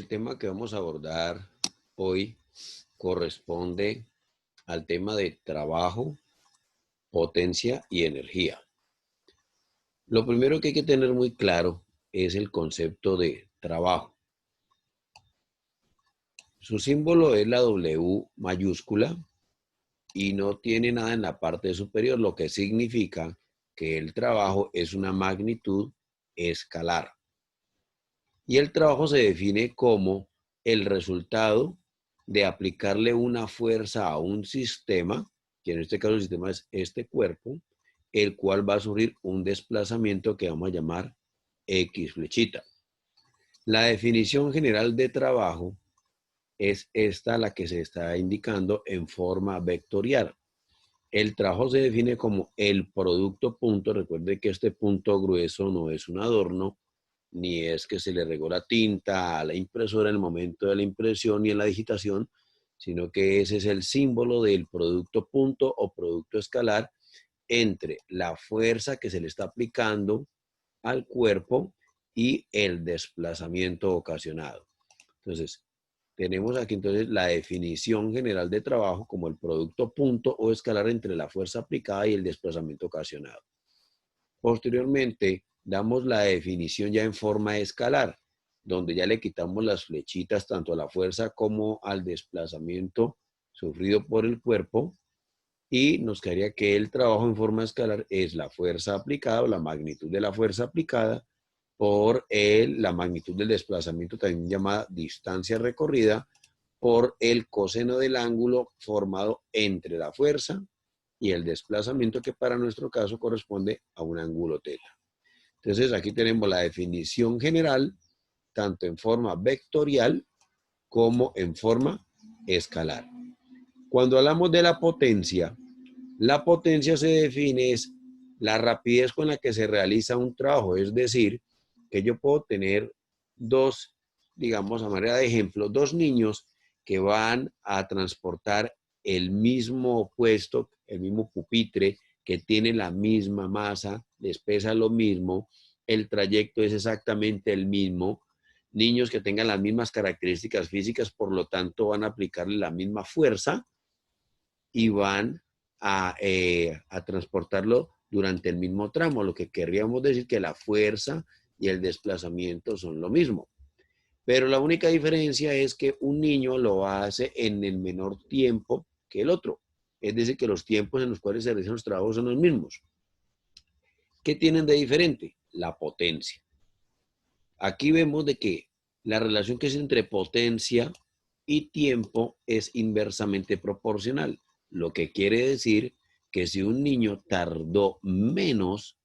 El tema que vamos a abordar hoy corresponde al tema de trabajo, potencia y energía. Lo primero que hay que tener muy claro es el concepto de trabajo. Su símbolo es la W mayúscula y no tiene nada en la parte superior, lo que significa que el trabajo es una magnitud escalar. Y el trabajo se define como el resultado de aplicarle una fuerza a un sistema, que en este caso el sistema es este cuerpo, el cual va a sufrir un desplazamiento que vamos a llamar X flechita. La definición general de trabajo es esta, la que se está indicando en forma vectorial. El trabajo se define como el producto punto. Recuerde que este punto grueso no es un adorno, ni es que se le regó la tinta a la impresora en el momento de la impresión y en la digitación, sino que ese es el símbolo del producto punto o producto escalar entre la fuerza que se le está aplicando al cuerpo y el desplazamiento ocasionado. Entonces, tenemos aquí entonces la definición general de trabajo como el producto punto o escalar entre la fuerza aplicada y el desplazamiento ocasionado. Posteriormente, damos la definición ya en forma escalar, donde ya le quitamos las flechitas tanto a la fuerza como al desplazamiento sufrido por el cuerpo y nos quedaría que el trabajo en forma escalar es la fuerza aplicada o la magnitud de la fuerza aplicada por la magnitud del desplazamiento, también llamada distancia recorrida, por el coseno del ángulo formado entre la fuerza y el desplazamiento, que para nuestro caso corresponde a un ángulo teta. Entonces aquí tenemos la definición general, tanto en forma vectorial como en forma escalar. Cuando hablamos de la potencia se define es la rapidez con la que se realiza un trabajo, es decir, que yo puedo tener dos, digamos a manera de ejemplo, dos niños que van a transportar el mismo puesto, el mismo pupitre, que tiene la misma masa, les pesa lo mismo, el trayecto es exactamente el mismo, niños que tengan las mismas características físicas, por lo tanto van a aplicarle la misma fuerza y van a transportarlo durante el mismo tramo, lo que querríamos decir que la fuerza y el desplazamiento son lo mismo. Pero la única diferencia es que un niño lo hace en el menor tiempo que el otro. Es decir, que los tiempos en los cuales se realizan los trabajos son los mismos. ¿Qué tienen de diferente? La potencia. Aquí vemos de que la relación que es entre potencia y tiempo es inversamente proporcional, lo que quiere decir que si un niño tardó menos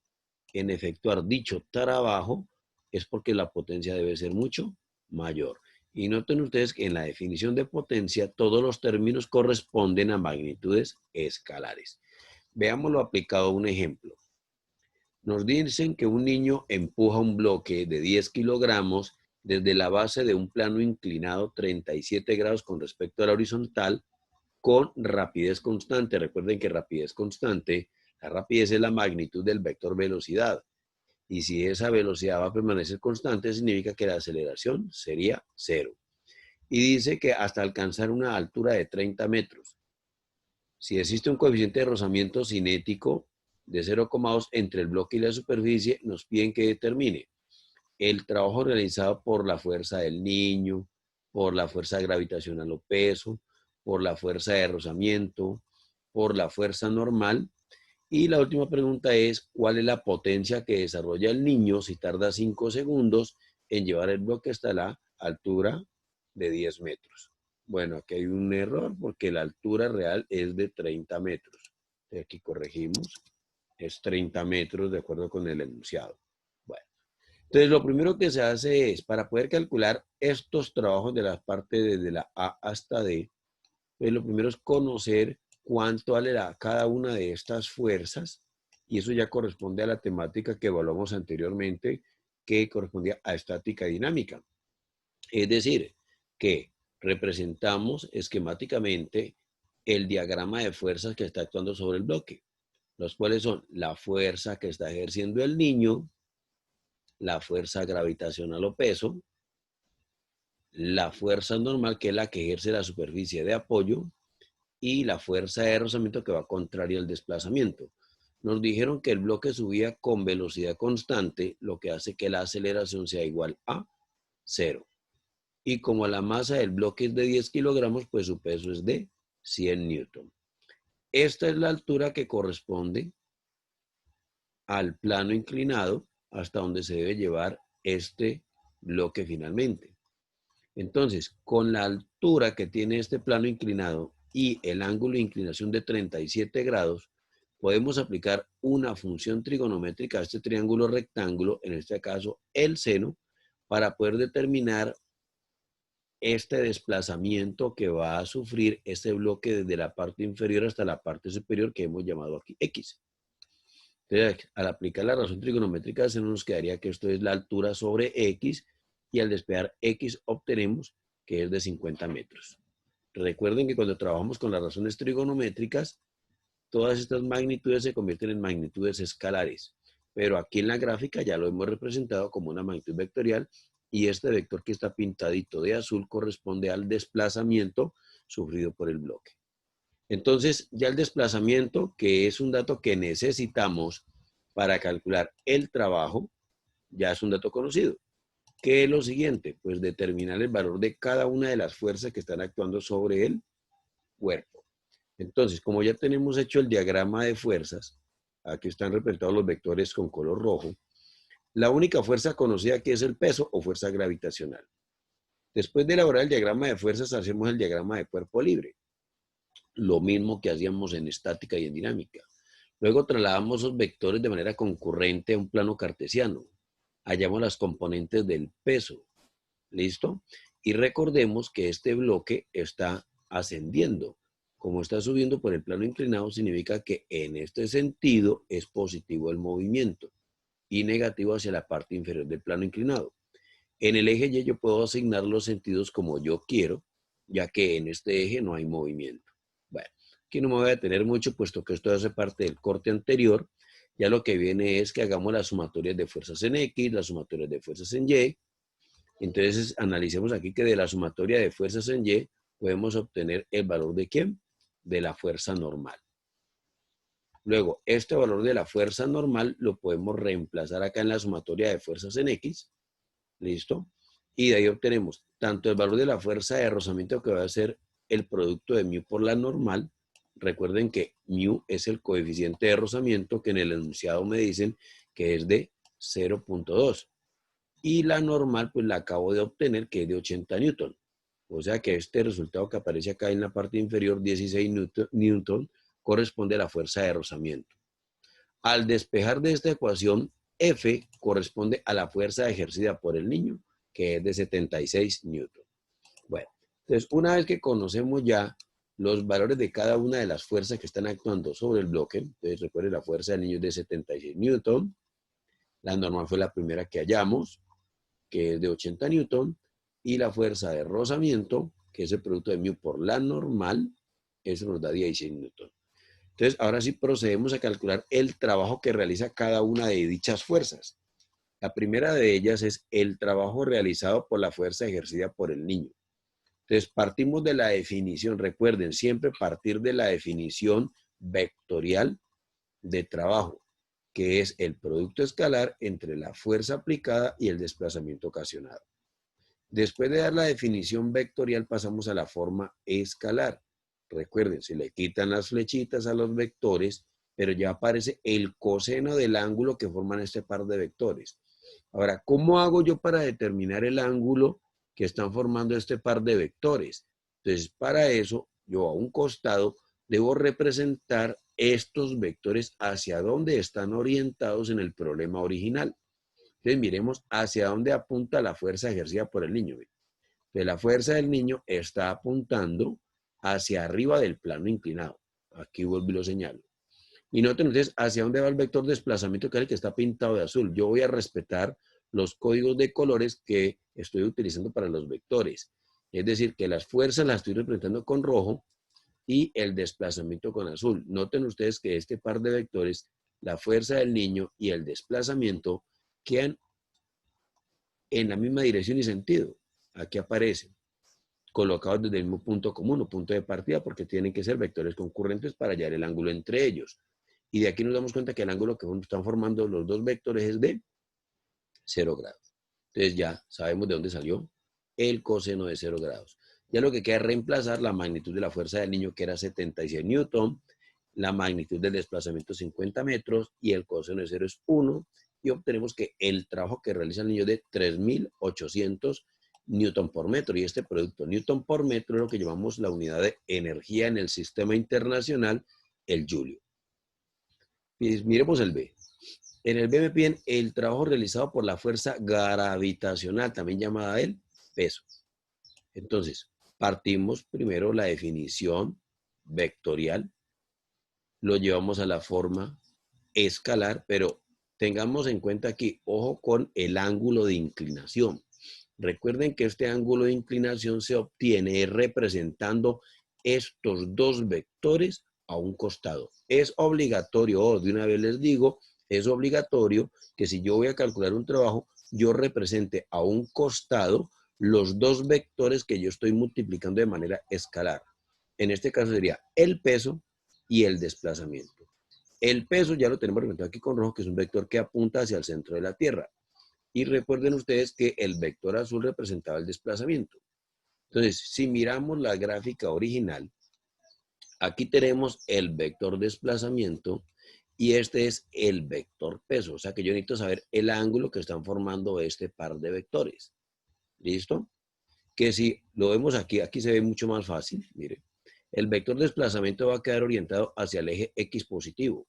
en efectuar dicho trabajo, es porque la potencia debe ser mucho mayor. Y noten ustedes que en la definición de potencia todos los términos corresponden a magnitudes escalares. Veámoslo aplicado a un ejemplo. Nos dicen que un niño empuja un bloque de 10 kilogramos desde la base de un plano inclinado 37 grados con respecto a la horizontal con rapidez constante. Recuerden que rapidez constante, la rapidez es la magnitud del vector velocidad. Y si esa velocidad va a permanecer constante, significa que la aceleración sería cero. Y dice que hasta alcanzar una altura de 30 metros. Si existe un coeficiente de rozamiento cinético de 0,2 entre el bloque y la superficie, nos piden que determine el trabajo realizado por la fuerza del niño, por la fuerza gravitacional o peso, por la fuerza de rozamiento, por la fuerza normal. Y la última pregunta es, ¿cuál es la potencia que desarrolla el niño si tarda 5 segundos en llevar el bloque hasta la altura de 10 metros? Bueno, aquí hay un error porque la altura real es de 30 metros. Aquí corregimos, es 30 metros de acuerdo con el enunciado. Bueno, entonces lo primero que se hace es, para poder calcular estos trabajos de la parte desde la A hasta D, pues lo primero es conocer cuánto vale cada una de estas fuerzas, y eso ya corresponde a la temática que evaluamos anteriormente, que correspondía a estática dinámica. Es decir, que representamos esquemáticamente el diagrama de fuerzas que está actuando sobre el bloque, los cuales son la fuerza que está ejerciendo el niño, la fuerza gravitacional o peso, la fuerza normal, que es la que ejerce la superficie de apoyo, y la fuerza de rozamiento, que va contraria al desplazamiento. Nos dijeron que el bloque subía con velocidad constante, lo que hace que la aceleración sea igual a 0. Y como la masa del bloque es de 10 kilogramos, pues su peso es de 100 newton. Esta es la altura que corresponde al plano inclinado hasta donde se debe llevar este bloque finalmente. Entonces, con la altura que tiene este plano inclinado y el ángulo de inclinación de 37 grados, podemos aplicar una función trigonométrica a este triángulo rectángulo, en este caso el seno, para poder determinar este desplazamiento que va a sufrir este bloque desde la parte inferior hasta la parte superior, que hemos llamado aquí X. Entonces, al aplicar la razón trigonométrica, se nos quedaría que esto es la altura sobre X, y al despejar X obtenemos que es de 50 metros. Recuerden que cuando trabajamos con las razones trigonométricas, todas estas magnitudes se convierten en magnitudes escalares. Pero aquí en la gráfica ya lo hemos representado como una magnitud vectorial, y este vector que está pintadito de azul corresponde al desplazamiento sufrido por el bloque. Entonces, ya el desplazamiento, que es un dato que necesitamos para calcular el trabajo, ya es un dato conocido. ¿Qué es lo siguiente? Pues determinar el valor de cada una de las fuerzas que están actuando sobre el cuerpo. Entonces, como ya tenemos hecho el diagrama de fuerzas, aquí están representados los vectores con color rojo, la única fuerza conocida aquí es el peso o fuerza gravitacional. Después de elaborar el diagrama de fuerzas, hacemos el diagrama de cuerpo libre. Lo mismo que hacíamos en estática y en dinámica. Luego trasladamos esos vectores de manera concurrente a un plano cartesiano. Hallamos las componentes del peso. ¿Listo? Y recordemos que este bloque está ascendiendo. Como está subiendo por el plano inclinado, significa que en este sentido es positivo el movimiento y negativo hacia la parte inferior del plano inclinado. En el eje Y yo puedo asignar los sentidos como yo quiero, ya que en este eje no hay movimiento. Bueno, aquí no me voy a detener mucho, puesto que esto hace parte del corte anterior. Ya lo que viene es que hagamos las sumatorias de fuerzas en X, las sumatorias de fuerzas en Y. Entonces, analicemos aquí que de la sumatoria de fuerzas en Y podemos obtener el valor de ¿quién? De la fuerza normal. Luego, este valor de la fuerza normal lo podemos reemplazar acá en la sumatoria de fuerzas en X. ¿Listo? Y de ahí obtenemos tanto el valor de la fuerza de rozamiento, que va a ser el producto de mu por la normal. Recuerden que mu es el coeficiente de rozamiento, que en el enunciado me dicen que es de 0.2. Y la normal, pues la acabo de obtener, que es de 80 newton. O sea que este resultado que aparece acá en la parte inferior, 16 newton, corresponde a la fuerza de rozamiento. Al despejar de esta ecuación, F corresponde a la fuerza ejercida por el niño, que es de 76 newton. Bueno, entonces una vez que conocemos ya los valores de cada una de las fuerzas que están actuando sobre el bloque, entonces recuerden, la fuerza del niño es de 76 newton, la normal fue la primera que hallamos, que es de 80 newton, y la fuerza de rozamiento, que es el producto de mu por la normal, eso nos da 16 newton. Entonces, ahora sí procedemos a calcular el trabajo que realiza cada una de dichas fuerzas. La primera de ellas es el trabajo realizado por la fuerza ejercida por el niño. Entonces, partimos de la definición. Recuerden, siempre partir de la definición vectorial de trabajo, que es el producto escalar entre la fuerza aplicada y el desplazamiento ocasionado. Después de dar la definición vectorial, pasamos a la forma escalar. Recuerden, se le quitan las flechitas a los vectores, pero ya aparece el coseno del ángulo que forman este par de vectores. Ahora, ¿cómo hago yo para determinar el ángulo que están formando este par de vectores? Entonces, para eso, yo a un costado debo representar estos vectores hacia dónde están orientados en el problema original. Entonces, miremos hacia dónde apunta la fuerza ejercida por el niño. Entonces, la fuerza del niño está apuntando hacia arriba del plano inclinado. Aquí vuelvo y lo señalo. Y noten ustedes hacia dónde va el vector de desplazamiento, que es el que está pintado de azul. Yo voy a respetar los códigos de colores que estoy utilizando para los vectores. Es decir, que las fuerzas las estoy representando con rojo y el desplazamiento con azul. Noten ustedes que este par de vectores, la fuerza del niño y el desplazamiento, quedan en la misma dirección y sentido. aquí aparecen, colocados desde el mismo punto común o punto de partida, porque tienen que ser vectores concurrentes para hallar el ángulo entre ellos. Y de aquí nos damos cuenta que el ángulo que están formando los dos vectores es de 0 grados. Entonces ya sabemos de dónde salió el coseno de 0 grados. Ya lo que queda es reemplazar la magnitud de la fuerza del niño, que era 76 newton, la magnitud del desplazamiento 50 metros, y el coseno de 0 es 1, y obtenemos que el trabajo que realiza el niño es de 3.800 newton por metro, y este producto newton por metro es lo que llamamos la unidad de energía en el sistema internacional, el joule. Y miremos el B. En el B me piden el trabajo realizado por la fuerza gravitacional, también llamada el peso. Entonces, partimos primero la definición vectorial, lo llevamos a la forma escalar, pero tengamos en cuenta aquí, ojo con el ángulo de inclinación. Recuerden que este ángulo de inclinación se obtiene representando estos dos vectores a un costado. Es obligatorio, de una vez les digo, es obligatorio que si yo voy a calcular un trabajo, yo represente a un costado los dos vectores que yo estoy multiplicando de manera escalar. En este caso sería el peso y el desplazamiento. El peso ya lo tenemos representado aquí con rojo, que es un vector que apunta hacia el centro de la Tierra. Y recuerden ustedes que el vector azul representaba el desplazamiento. Entonces, si miramos la gráfica original, aquí tenemos el vector desplazamiento y este es el vector peso. O sea que yo necesito saber el ángulo que están formando este par de vectores. ¿Listo? Que si lo vemos aquí, aquí se ve mucho más fácil. Mire, el vector desplazamiento va a quedar orientado hacia el eje X positivo.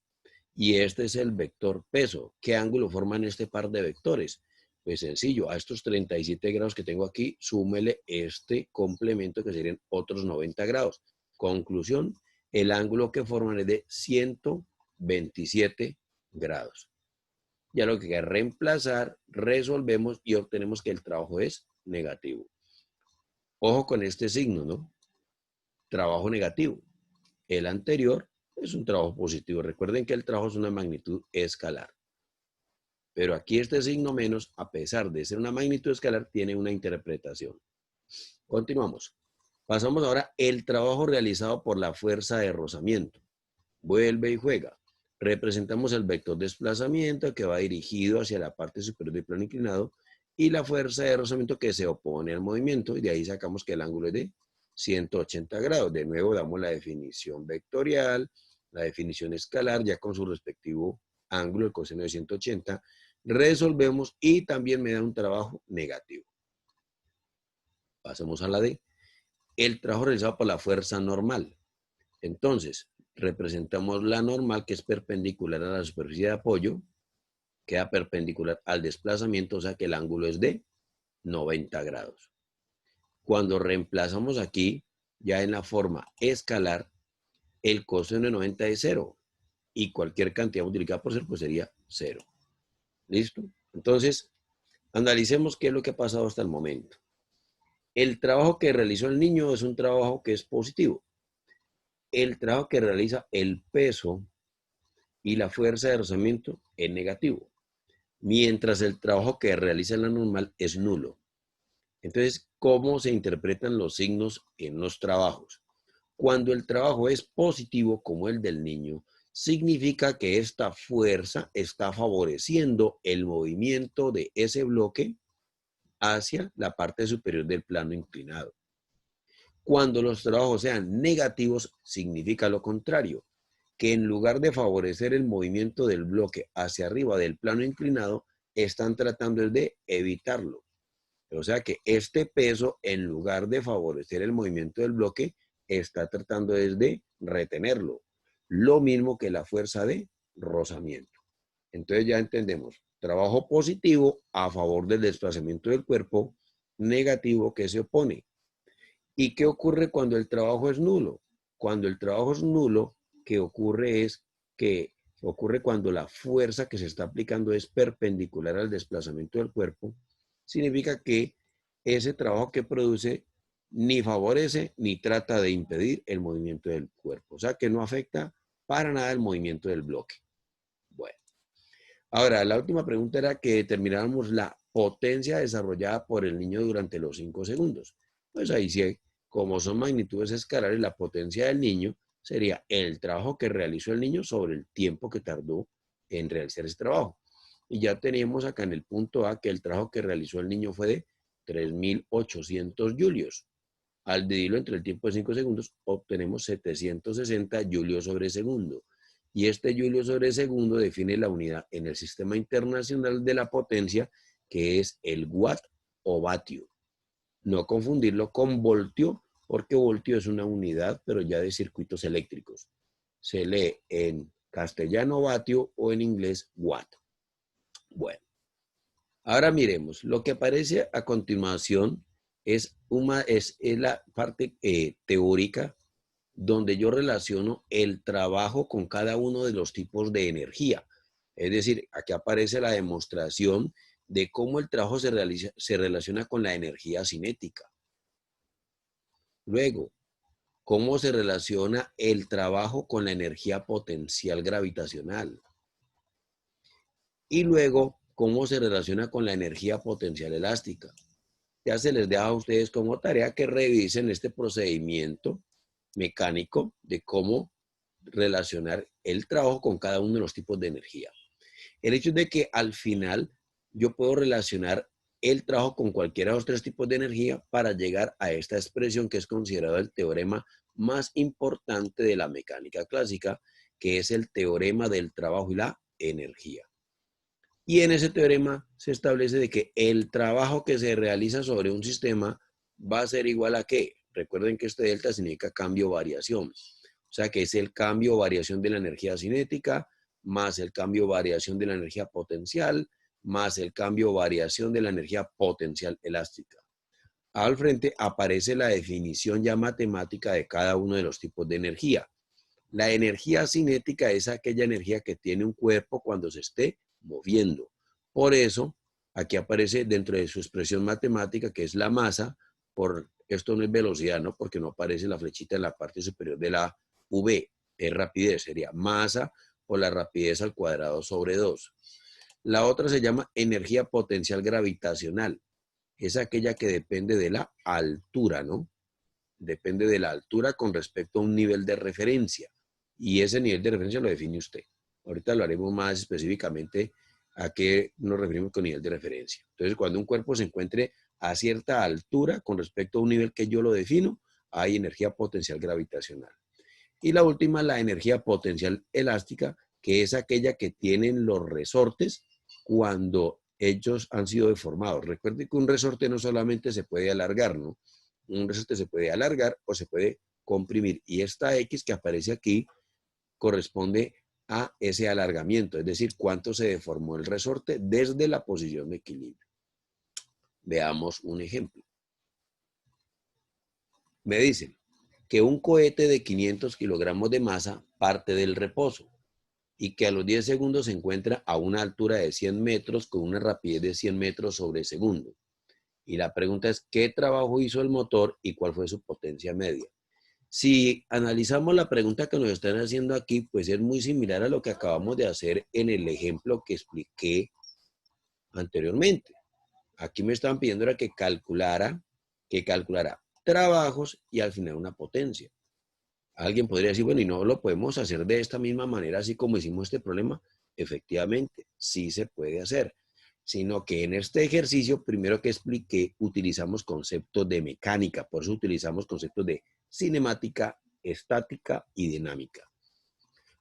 Y este es el vector peso. ¿Qué ángulo forman este par de vectores? Pues sencillo, a estos 37 grados que tengo aquí, súmele este complemento que serían otros 90 grados. Conclusión, el ángulo que forman es de 127 grados. Ya lo que hay que reemplazar, resolvemos y obtenemos que el trabajo es negativo. Ojo con este signo, ¿no? Trabajo negativo. El anterior es un trabajo positivo. Recuerden que el trabajo es una magnitud escalar. Pero aquí este signo menos, a pesar de ser una magnitud escalar, tiene una interpretación. Continuamos. Pasamos ahora el trabajo realizado por la fuerza de rozamiento. Vuelve y juega. Representamos el vector desplazamiento que va dirigido hacia la parte superior del plano inclinado y la fuerza de rozamiento que se opone al movimiento, y de ahí sacamos que el ángulo es de 180 grados. De nuevo damos la definición vectorial, la definición escalar, ya con su respectivo ángulo, el coseno de 180, resolvemos y también me da un trabajo negativo. Pasamos a la D. El trabajo realizado por la fuerza normal. Entonces, representamos la normal, que es perpendicular a la superficie de apoyo, queda perpendicular al desplazamiento, o sea que el ángulo es de 90 grados. Cuando reemplazamos aquí, ya en la forma escalar, el coseno de 90 es 0 y cualquier cantidad multiplicada por 0 pues sería 0. ¿Listo? Entonces, analicemos qué es lo que ha pasado hasta el momento. El trabajo que realizó el niño es un trabajo que es positivo. El trabajo que realiza el peso y la fuerza de rozamiento es negativo, mientras el trabajo que realiza la normal es nulo. Entonces, ¿cómo se interpretan los signos en los trabajos? Cuando el trabajo es positivo, como el del niño, significa que esta fuerza está favoreciendo el movimiento de ese bloque hacia la parte superior del plano inclinado. Cuando los trabajos sean negativos, significa lo contrario, que en lugar de favorecer el movimiento del bloque hacia arriba del plano inclinado, están tratando de evitarlo. O sea que este peso, en lugar de favorecer el movimiento del bloque, está tratando de retenerlo. Lo mismo que la fuerza de rozamiento. Entonces ya entendemos, trabajo positivo a favor del desplazamiento del cuerpo, negativo que se opone. ¿Y qué ocurre cuando el trabajo es nulo? Cuando el trabajo es nulo, ¿qué ocurre? Es que ocurre cuando la fuerza que se está aplicando es perpendicular al desplazamiento del cuerpo. Significa que ese trabajo que produce ni favorece ni trata de impedir el movimiento del cuerpo. O sea que no afecta para nada el movimiento del bloque. Bueno, ahora la última pregunta era que determináramos la potencia desarrollada por el niño durante los 5 segundos. Pues ahí sí, como son magnitudes escalares, la potencia del niño sería el trabajo que realizó el niño sobre el tiempo que tardó en realizar ese trabajo. Y ya teníamos acá en el punto A que el trabajo que realizó el niño fue de 3.800 julios. Al dividirlo entre el tiempo de 5 segundos, obtenemos 760 julios sobre segundo. Y este julio sobre segundo define la unidad en el Sistema Internacional de la Potencia, que es el watt o vatio. No confundirlo con voltio, porque voltio es una unidad, pero ya de circuitos eléctricos. Se lee en castellano vatio o en inglés watt. Bueno, ahora miremos. Lo que aparece a continuación es la parte teórica donde yo relaciono el trabajo con cada uno de los tipos de energía. Es decir, aquí aparece la demostración de cómo el trabajo se relaciona con la energía cinética. Luego, cómo se relaciona el trabajo con la energía potencial gravitacional. Y luego, cómo se relaciona con la energía potencial elástica. Ya se les deja a ustedes como tarea que revisen este procedimiento mecánico de cómo relacionar el trabajo con cada uno de los tipos de energía. El hecho de que al final yo puedo relacionar el trabajo con cualquiera de los 3 tipos de energía para llegar a esta expresión que es considerado el teorema más importante de la mecánica clásica, que es el teorema del trabajo y la energía. Y en ese teorema se establece de que el trabajo que se realiza sobre un sistema va a ser igual a ¿qué? Recuerden que este delta significa cambio o variación. O sea que es el cambio o variación de la energía cinética más el cambio o variación de la energía potencial más el cambio o variación de la energía potencial elástica. Al frente aparece la definición ya matemática de cada uno de los tipos de energía. La energía cinética es aquella energía que tiene un cuerpo cuando se esté moviendo. Por eso, aquí aparece dentro de su expresión matemática, que es la masa, esto no es velocidad, ¿no? Porque no aparece la flechita en la parte superior de la V, es rapidez, sería masa o la rapidez al cuadrado sobre 2. La otra se llama energía potencial gravitacional, es aquella que depende de la altura, ¿no? Depende de la altura con respecto a un nivel de referencia. Y ese nivel de referencia lo define usted. Ahorita lo haremos más específicamente a qué nos referimos con nivel de referencia. Entonces, cuando un cuerpo se encuentre a cierta altura con respecto a un nivel que yo lo defino, hay energía potencial gravitacional. Y la última, la energía potencial elástica, que es aquella que tienen los resortes cuando ellos han sido deformados. Recuerde que un resorte no solamente se puede alargar, ¿no? Un resorte se puede alargar o se puede comprimir. Y esta X que aparece aquí corresponde a ese alargamiento, es decir, cuánto se deformó el resorte desde la posición de equilibrio. Veamos un ejemplo. Me dicen que un cohete de 500 kilogramos de masa parte del reposo y que a los 10 segundos se encuentra a una altura de 100 metros con una rapidez de 100 metros sobre segundo. Y la pregunta es, ¿qué trabajo hizo el motor y cuál fue su potencia media? Si analizamos la pregunta que nos están haciendo aquí, pues es muy similar a lo que acabamos de hacer en el ejemplo que expliqué anteriormente. Aquí me estaban pidiendo era que calculara trabajos y al final una potencia. Alguien podría decir, bueno, ¿y no lo podemos hacer de esta misma manera, así como hicimos este problema? Efectivamente, sí se puede hacer, sino que en este ejercicio, primero que expliqué, utilizamos conceptos de mecánica, por eso utilizamos conceptos de cinemática, estática y dinámica.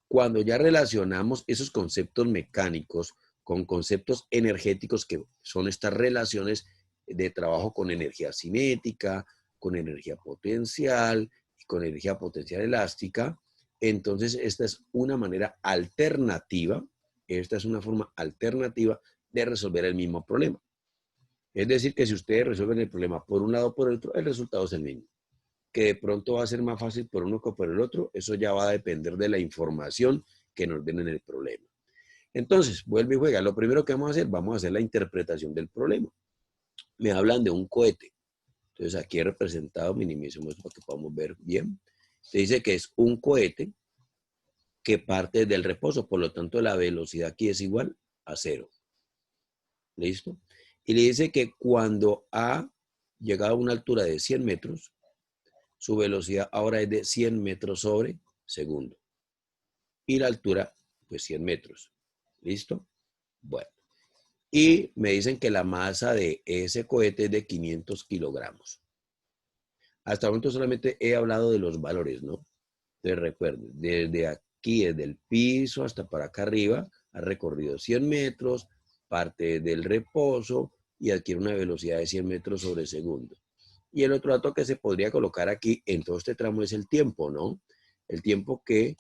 Cuando ya relacionamos esos conceptos mecánicos con conceptos energéticos, que son estas relaciones de trabajo con energía cinética, con energía potencial y con energía potencial elástica, entonces esta es una manera alternativa, esta es una forma alternativa de resolver el mismo problema. Es decir, que si ustedes resuelven el problema por un lado o por el otro, el resultado es el mismo. Que de pronto va a ser más fácil por uno que por el otro, eso ya va a depender de la información que nos den en el problema. Entonces, vuelve y juega. Lo primero que vamos a hacer la interpretación del problema. Me hablan de un cohete. Entonces, aquí he representado, minimicemos para que podamos ver bien. Se dice que es un cohete que parte del reposo, por lo tanto, la velocidad aquí es igual a 0. ¿Listo? Y le dice que cuando ha llegado a una altura de 100 metros, su velocidad ahora es de 100 metros sobre segundo. Y la altura, pues 100 metros. ¿Listo? Bueno. Y me dicen que la masa de ese cohete es de 500 kilogramos. Hasta el momento solamente he hablado de los valores, ¿no? Entonces recuerden, desde aquí, desde el piso hasta para acá arriba, ha recorrido 100 metros, parte del reposo y adquiere una velocidad de 100 metros sobre segundo. Y el otro dato que se podría colocar aquí en todo este tramo es el tiempo, ¿no? El tiempo que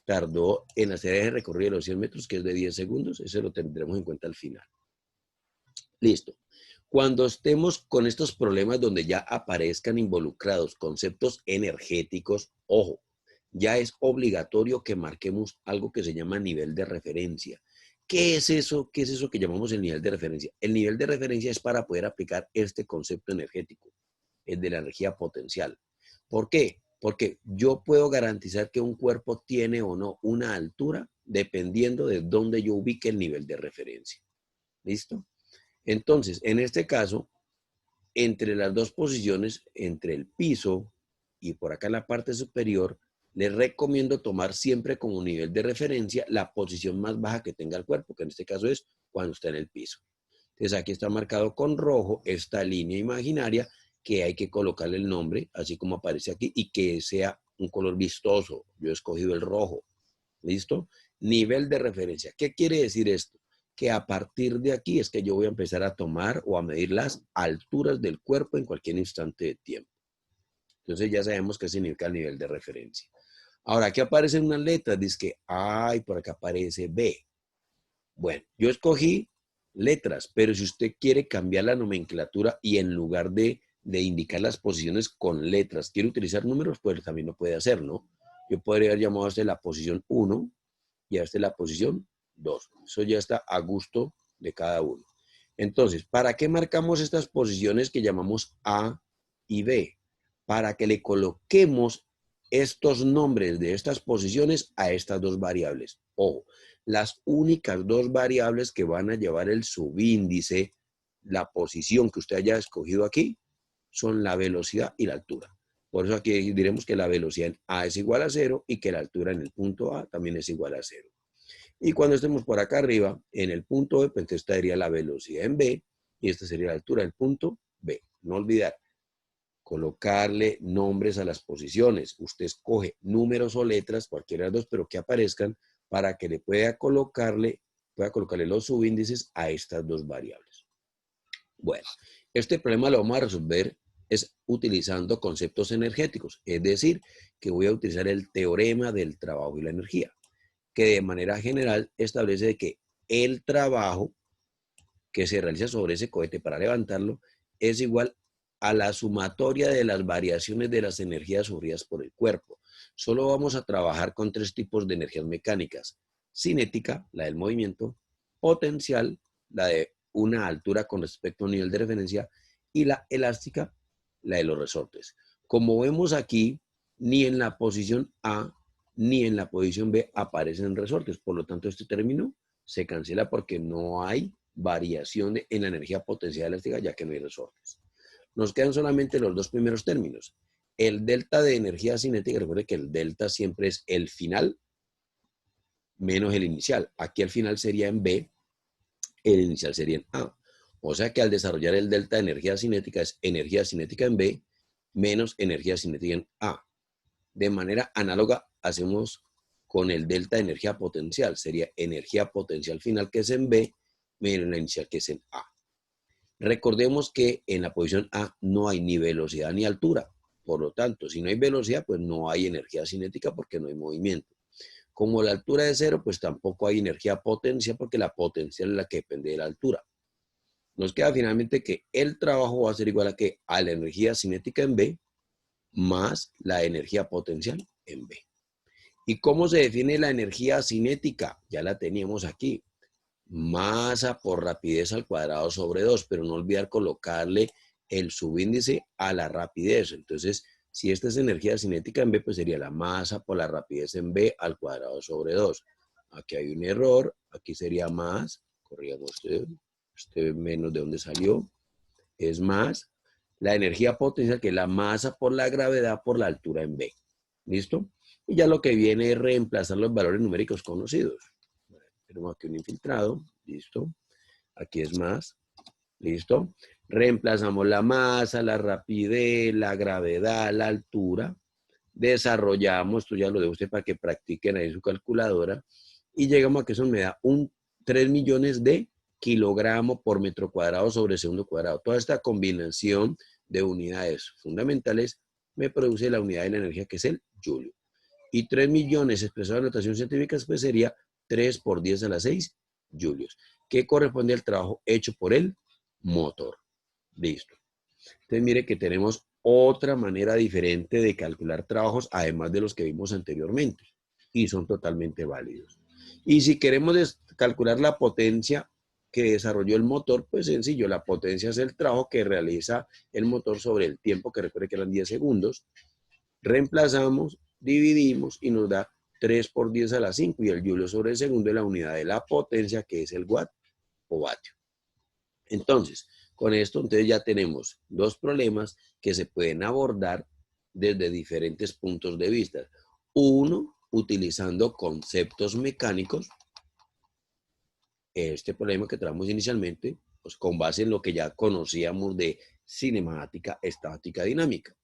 tardó en hacer ese recorrido de los 100 metros, que es de 10 segundos, ese lo tendremos en cuenta al final. Listo. Cuando estemos con estos problemas donde ya aparezcan involucrados conceptos energéticos, ojo, ya es obligatorio que marquemos algo que se llama nivel de referencia. ¿Qué es eso? ¿Qué es eso que llamamos el nivel de referencia? El nivel de referencia es para poder aplicar este concepto energético, el de la energía potencial. ¿Por qué? Porque yo puedo garantizar que un cuerpo tiene o no una altura dependiendo de dónde yo ubique el nivel de referencia. ¿Listo? Entonces, en este caso, entre las dos posiciones, entre el piso y por acá en la parte superior, les recomiendo tomar siempre como nivel de referencia la posición más baja que tenga el cuerpo, que en este caso es cuando está en el piso. Entonces aquí está marcado con rojo esta línea imaginaria que hay que colocarle el nombre, así como aparece aquí, y que sea un color vistoso. Yo he escogido el rojo. ¿Listo? Nivel de referencia. ¿Qué quiere decir esto? Que a partir de aquí es que yo voy a empezar a tomar o a medir las alturas del cuerpo en cualquier instante de tiempo. Entonces ya sabemos que significa el nivel de referencia. Ahora, aquí aparecen unas letras, dice que A y por acá aparece B. Bueno, yo escogí letras, pero si usted quiere cambiar la nomenclatura y en lugar de indicar las posiciones con letras, quiere utilizar números, pues también lo puede hacer, ¿no? Yo podría haber llamado a este la posición 1 y a este la posición 2. Eso ya está a gusto de cada uno. Entonces, ¿para qué marcamos estas posiciones que llamamos A y B? Para que le coloquemos estos nombres de estas posiciones a estas dos variables. Ojo, las únicas dos variables que van a llevar el subíndice, la posición que usted haya escogido aquí, son la velocidad y la altura. Por eso aquí diremos que la velocidad en A es igual a 0 y que la altura en el punto A también es igual a 0. Y cuando estemos por acá arriba, en el punto B, pues entonces estaría la velocidad en B y esta sería la altura del punto B. No olvidar colocarle nombres a las posiciones. Usted escoge números o letras, cualquiera de las dos, pero que aparezcan para que le pueda colocarle los subíndices a estas dos variables. Bueno, este problema lo vamos a resolver es utilizando conceptos energéticos, es decir, que voy a utilizar el teorema del trabajo y la energía, que de manera general establece que el trabajo que se realiza sobre ese cohete para levantarlo es igual a la sumatoria de las variaciones de las energías sufridas por el cuerpo. Solo vamos a trabajar con tres tipos de energías mecánicas: cinética, la del movimiento; potencial, la de una altura con respecto a un nivel de referencia; y la elástica, la de los resortes. Como vemos aquí, ni en la posición A ni en la posición B aparecen resortes. Por lo tanto, este término se cancela porque no hay variación en la energía potencial elástica, ya que no hay resortes. Nos quedan solamente los dos primeros términos. El delta de energía cinética, recuerde que el delta siempre es el final menos el inicial. Aquí el final sería en B, el inicial sería en A. O sea que al desarrollar el delta de energía cinética es energía cinética en B menos energía cinética en A. De manera análoga hacemos con el delta de energía potencial. Sería energía potencial final, que es en B, menos la inicial, que es en A. Recordemos que en la posición A no hay ni velocidad ni altura. Por lo tanto, si no hay velocidad, pues no hay energía cinética porque no hay movimiento. Como la altura es 0, pues tampoco hay energía potencial porque la potencial es la que depende de la altura. Nos queda finalmente que el trabajo va a ser igual a la energía cinética en B más la energía potencial en B. ¿Y cómo se define la energía cinética? Ya la teníamos aquí. Masa por rapidez al cuadrado sobre 2, pero no olvidar colocarle el subíndice a la rapidez. Entonces, si esta es energía cinética en B, pues sería la masa por la rapidez en B al cuadrado sobre 2. Aquí hay un error, aquí sería más, corríamos esto, Este menos de dónde salió, es más la energía potencial, que es la masa por la gravedad por la altura en B. ¿Listo? Y ya lo que viene es reemplazar los valores numéricos conocidos. Tenemos aquí un infiltrado, listo. Aquí es más, listo. Reemplazamos la masa, la rapidez, la gravedad, la altura. Desarrollamos, esto ya lo dejo usted para que practiquen ahí en su calculadora. Y llegamos a que eso me da 3 millones de kilogramos por metro cuadrado sobre segundo cuadrado. Toda esta combinación de unidades fundamentales me produce la unidad de la energía, que es el joule. Y 3 millones expresado en notación científica, pues sería 3 por 10 a la 6 julios, que corresponde al trabajo hecho por el motor. Listo. Entonces mire que tenemos otra manera diferente de calcular trabajos, además de los que vimos anteriormente, y son totalmente válidos. Y si queremos calcular la potencia que desarrolló el motor, pues sencillo, la potencia es el trabajo que realiza el motor sobre el tiempo, que recuerde que eran 10 segundos. Reemplazamos, dividimos y nos da 3 por 10 a la 5, y el julio sobre el segundo es la unidad de la potencia, que es el watt o vatio. Entonces, con esto entonces ya tenemos dos problemas que se pueden abordar desde diferentes puntos de vista. Uno, utilizando conceptos mecánicos. Este problema que traemos inicialmente, pues con base en lo que ya conocíamos de cinemática, estática, dinámica.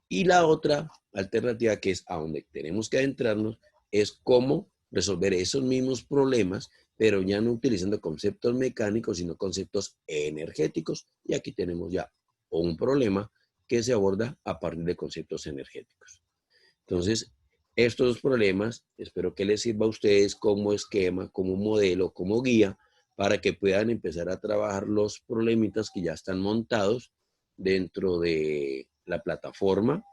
Y la otra alternativa, que es a donde tenemos que adentrarnos, es cómo resolver esos mismos problemas, pero ya no utilizando conceptos mecánicos, sino conceptos energéticos. Y aquí tenemos ya un problema que se aborda a partir de conceptos energéticos. Entonces, estos problemas, espero que les sirva a ustedes como esquema, como modelo, como guía, para que puedan empezar a trabajar los problemitas que ya están montados dentro de la plataforma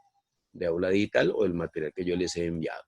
de aula digital o el material que yo les he enviado.